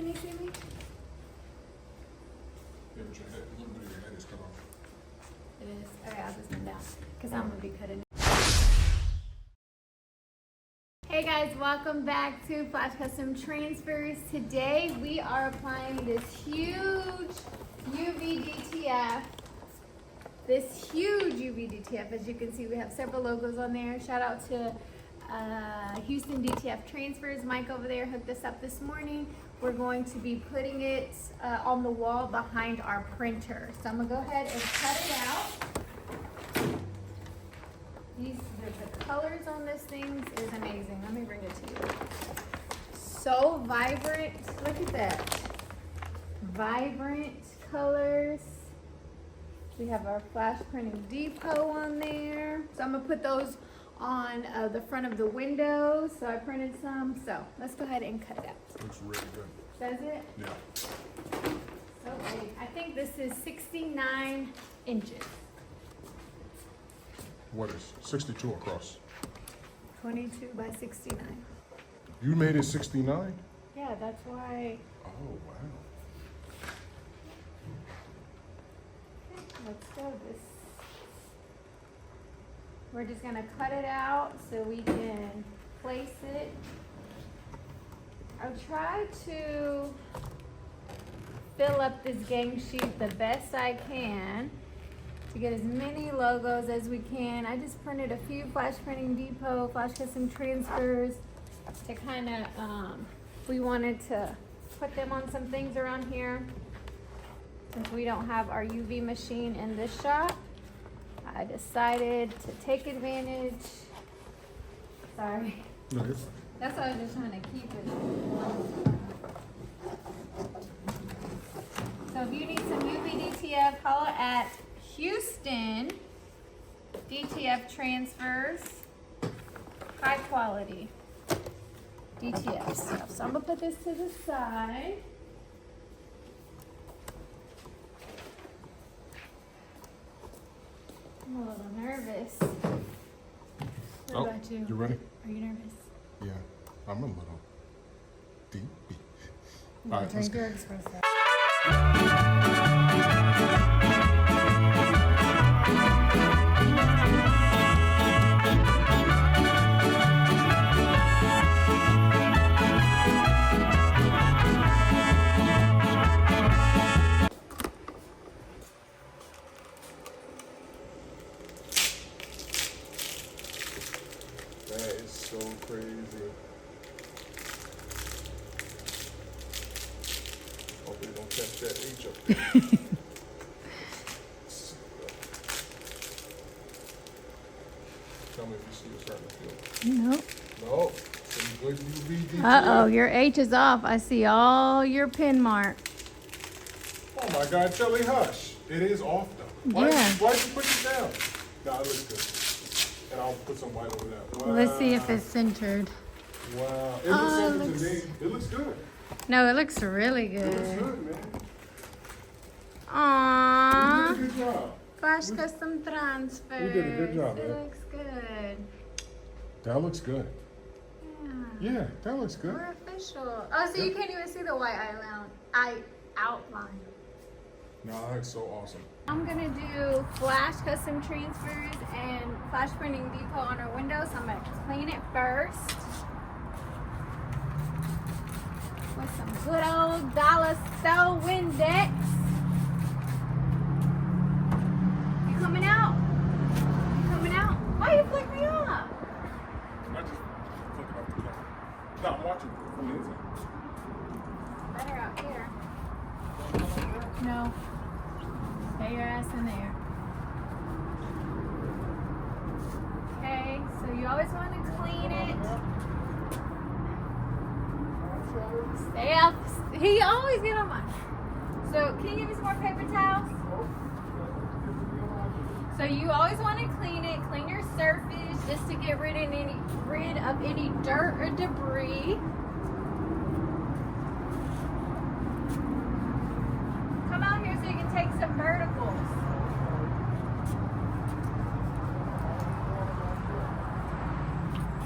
Can you see me? Yeah, but your head, a little bit of your head is cut off. It is. Alright, I'll just bend down because I'm gonna be cutting. Hey guys, welcome back to Flash Custom Transfers. Today we are applying this huge UV DTF. This huge UV DTF. As you can see, we have several logos on there. Shout out to Houston DTF Transfers. Mike over there hooked us up this morning. We're going to be putting it on the wall behind our printer. So I'm gonna go ahead and cut it out. The colors on this thing is amazing. Let me bring it to you. So vibrant. Look at that. Vibrant colors. We have our FlashPrintingDepot on there. So I'm gonna put those on the front of the window. So I printed some. So let's go ahead and cut it out. Looks really good. Does it? Yeah. So big. I think this is 69 inches. What is 62 across? 22 by 69. You made it 69? Yeah, that's why. Oh, wow. Let's go this. We're just gonna cut it out so we can place it. I'll try to fill up this gang sheet the best I can to get as many logos as we can. I just printed a few FlashPrintingDepot, FlashCustomTransfers to kind of, we wanted to put them on some things around here. Since we don't have our UV machine in this shop, I decided to take advantage. Sorry. No, it's fine. That's why I was just trying to keep it. So if you need some UV DTF, holler at Houston DTF Transfers. High quality DTF stuff. So I'm gonna put this to the side. I'm a little nervous. What about you? You ready? Are you nervous? Yeah, I'm a little deep. You All right, let's drink go. your espresso. That is so crazy. Hope they don't catch that H up there. Tell me if you see it starting to feel. No. No, some good UV DTF. Uh-oh, your H is off. I see all your pin marks. Oh my God, Shelly, hush. It is off though. Why Yeah. why'd you put it down? Nah, it looks good. And I'll put some white over that. Wow. Let's see if it's centered. Wow. It looks Oh, centered to me. It looks good. No, it looks really It looks good. good, man. Aww. You did a good job. FlashCustomTransfers. You did a good job, It man. looks good. That looks good. Yeah. Yeah, that looks good. We're official. Oh, so you can't even see the white outline. No, that's so awesome. I'm gonna do FlashCustomTransfers and FlashPrintingDepot on our windows. So I'm gonna clean it first with some good old dollar store Windex. You coming out? You coming out? Why you flick me off? I just flick it off the camera. No, I'm watching from the inside. Better out here. No. Stay your ass in there. Okay, so you always want to clean it. Stay up. He always get on mine. So can you give me some more paper towels? So you always want to clean it. Clean your surface just to get rid of any dirt or debris. Come out here so you can take some verticals.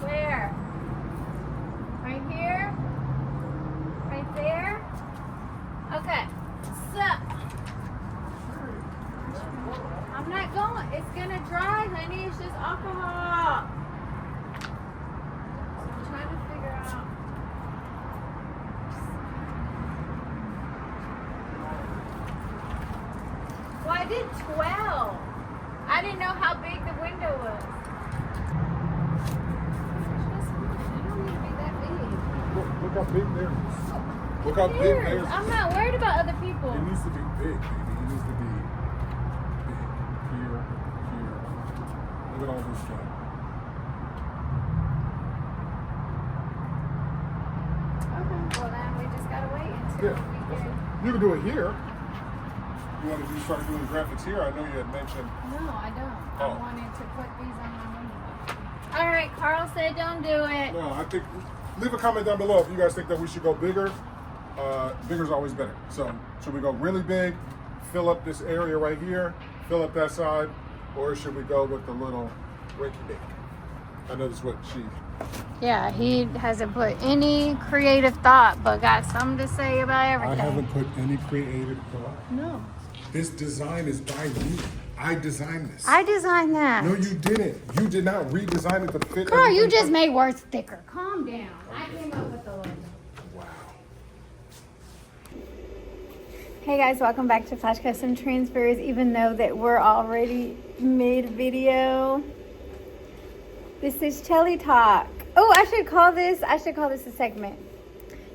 Where? Right here? Right there? honey. It's just alcohol. So I'm trying to figure out. Well, I did 12. I didn't know how big the window was. It don't need to be that big. Look how big theirs is. Look how big theirs is. I'm not worried about other people. It needs to be big, baby. It needs to be big. Here, here. Look at all this stuff. Okay, well then we just gotta wait until Yeah. we get. You can do it here. You want to start doing graphics here? I know you had mentioned. No, I don't. Oh. I wanted to put these on my window. All right, Carl said don't do it. No, I think. Leave a comment down below if you guys think that we should go bigger. Bigger is always better. So should we go really big, fill up this area right here, fill up that side, or should we go with the little rinky dink? I know that's what she. Yeah, he hasn't put any creative thought, but got something to say about everything. I haven't put any creative thought. No. This design is by me. I designed this. I designed that. No, you didn't. You did not redesign it to fit. Carl, you everything. just made words thicker. Calm down. I came up with the logo. Wow. Hey guys, welcome back to Flash Custom Transfers. Even though that we're already mid-video, this is Chelly Talk. Oh, I should call this a segment.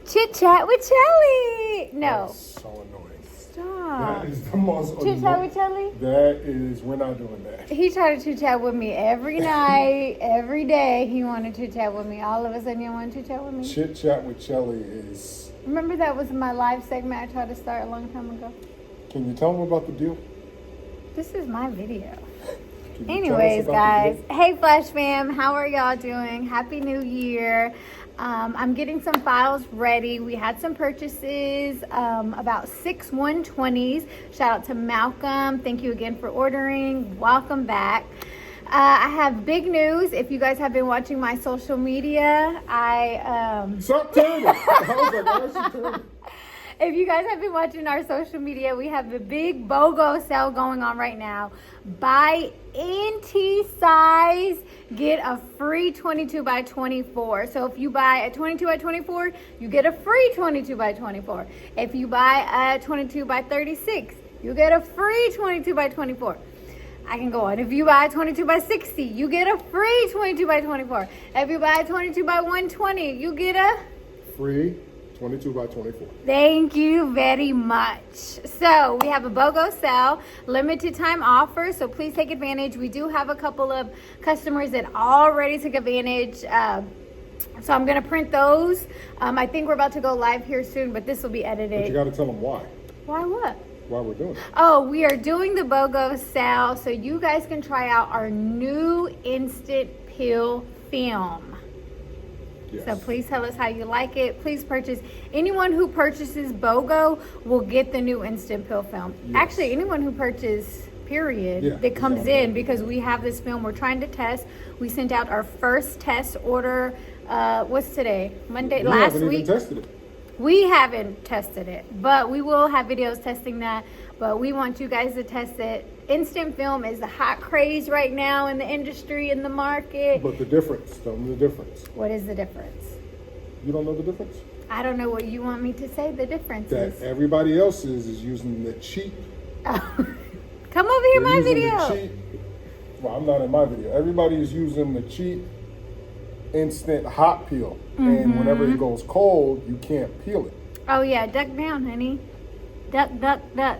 Chit Chat with Chelly. No. That's so annoying. Stop. That is the most Chit Chat with Chelly? That is, we're not doing that. He tried to chit chat with me every night, every day. He wanted to chat with me. All of a sudden, you want to chat with me? Chit Chat with Chelly is. Remember that was my live segment I tried to start a long time ago? Can you tell them about the deal? This is my video. Can you Anyways, tell us about the guys. deal? Hey, Flash fam. How are y'all doing? Happy New Year. I'm getting some files ready. We had some purchases, about 6 120s. Shout out to Malcolm. Thank you again for ordering. Welcome back. I have big news. If you guys have been watching my social media, Stop turning. I was like, why is she turning? if you guys have been watching our social media, we have a big BOGO sale going on right now. Buy NT size, get a free 22 by 24. So if you buy a 22 by 24, you get a free 22 by 24. If you buy a 22 by 36, you get a free 22 by 24. I can go on. If you buy a 22 by 60, you get a free 22 by 24. If you buy a 22 by 120, you get a Free 22 by 24. Thank you very much. So we have a BOGO sale, limited time offer, so please take advantage. We do have a couple of customers that already took advantage. So I'm going to print those. I think we're about to go live here soon, but this will be edited. But you got to tell them why. Why what? Why we're doing it. Oh, we are doing the BOGO sale so you guys can try out our new instant peel film. Yes. So please tell us how you like it. Please purchase. Anyone who purchases BOGO will get the new instant peel film. Yes. Actually, anyone who purchases period Yeah, that comes exactly. in, because we have this film we're trying to test. We sent out our first test order. What's today? Monday. We Last haven't week. even tested it. We haven't tested it, but we will have videos testing that. But we want you guys to test it. Instant film is the hot craze right now in the industry, in the market. But the difference, tell them the difference. What is the difference? You don't know the difference? I don't know what you want me to say. The difference That is. everybody else is using the cheap. Come over here, my They're using video. the cheap. Well, I'm not in my video. Everybody is using the cheap instant hot peel. And whenever it goes cold, you can't peel it. Oh yeah, duck down, honey. Duck, duck, duck.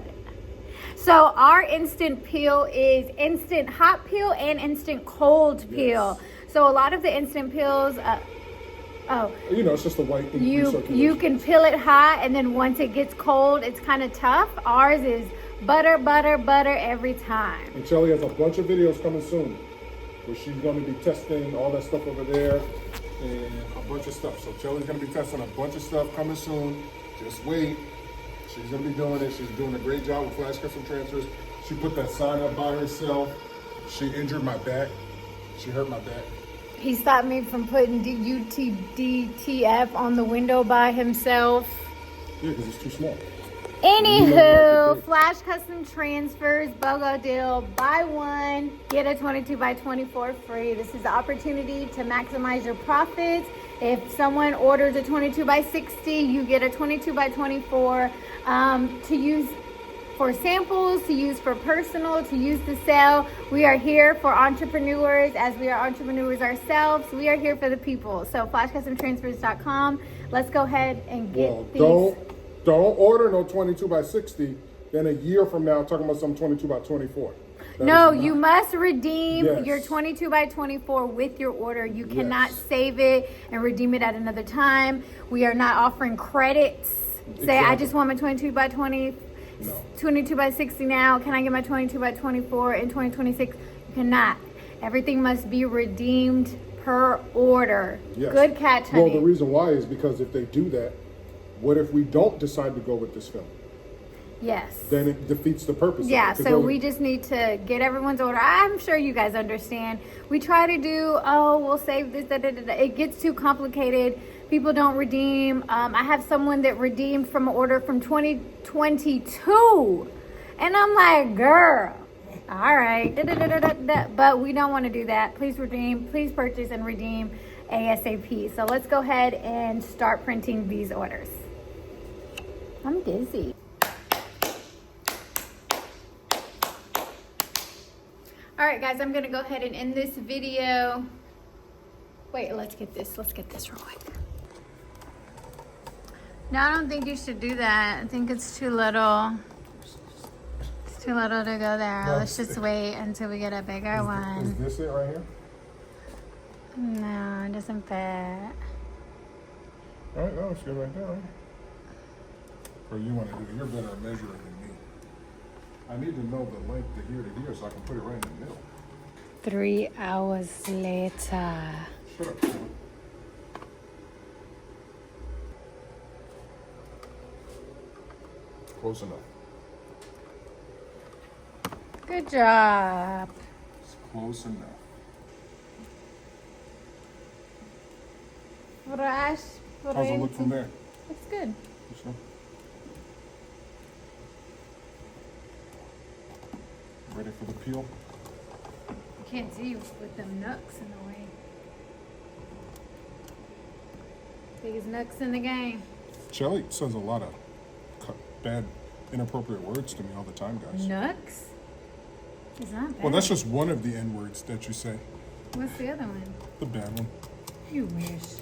So our instant peel is instant hot peel and instant cold peel. So a lot of the instant peels, You know, it's just a white you recirculation. can peel it hot, and then once it gets cold, it's kind of tough. Ours is butter, butter, butter every time. And Chelly has a bunch of videos coming soon where she's going to be testing all that stuff over there and a bunch of stuff. So Chelly's going to be testing a bunch of stuff coming soon. Just wait. She's going to be doing it. She's doing a great job with FlashCustomTransfers. She put that sign up by herself. She injured my back. She hurt my back. He stopped me from putting UV DTF on the window by himself. Yeah, because it's too small. Anywho, Flash Custom Transfers, BOGO deal, buy one, get a 22 by 24 free. This is the opportunity to maximize your profits. If someone orders a 22 by 60, you get a 22 by 24 to use for samples, to use for personal, to use to sell. We are here for entrepreneurs, as we are entrepreneurs ourselves. We are here for the people. So FlashCustomTransfers.com. Let's go ahead and get these. Don't order no 22 by 60. Then a year from now, talking about some 22 by 24. No, you must redeem Yes. your 22 by 24 with your order. You cannot save it and redeem it at another time. We are not offering credits. Say, I just want my 22 by 20, 22 by 60 now. Can I get my 22 by 24 in 2026? You cannot. Everything must be redeemed per order. Yes. Good catch, honey. Well, the reason why is because if they do that, what if we don't decide to go with this film? Yes. Then it defeats the purpose. Yeah, of it. so we just need to get everyone's order. I'm sure you guys understand. We try to do, we'll save this, It gets too complicated. People don't redeem. I have someone that redeemed from an order from 2022. And I'm like, girl, all right. But we don't want to do that. Please redeem, please purchase and redeem ASAP. So let's go ahead and start printing these orders. I'm dizzy. All right, guys, I'm gonna go ahead and end this video. Wait, let's get this real quick. No, I don't think you should do that. I think it's too little. It's too little to go there. No, Let's just wait until we get a bigger one. Is this it right here? No, it doesn't fit. All right, no, it's good right there, right? Or you want to do it? You're better at measuring than me. I need to know the length to here so I can put it right in the middle. 3 hours later. Shut up, Sean. Close enough. Good job. It's close enough. How's How's it look from there? Looks good. Sure. Ready for the peel? I can't see you with them nooks in the way. Biggest nooks in the game. Shelly says a lot of bad, inappropriate words to me all the time, guys. Nooks? It's not bad. Well, that's just one of the N words that you say. What's the other one? The bad one. You wish.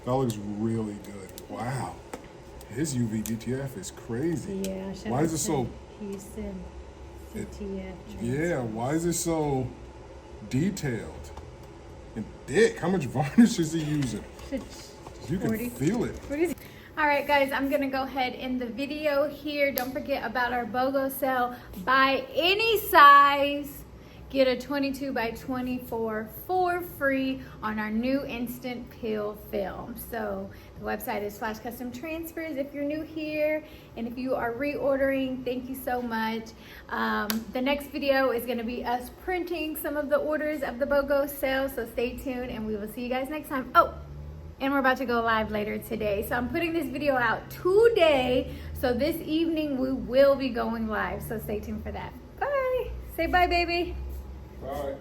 That looks really good. Wow. His UV DTF is crazy. Yeah. Why is it so? Houston DTF. Yeah. Why is it so detailed? And thick. How much varnish is he using? You can 40. feel it. All right, guys, I'm gonna go ahead and end the video here. Don't forget about our BOGO sale. Buy any size, get a 22 by 24 for free on our new instant peel film. So the website is FlashCustomTransfers if you're new here, and if you are reordering, thank you so much. The next video is gonna be us printing some of the orders of the BOGO sale, so stay tuned and we will see you guys next time. Oh, and we're about to go live later today. So I'm putting this video out today, so this evening we will be going live, so stay tuned for that. Bye. Say bye, baby. Bye.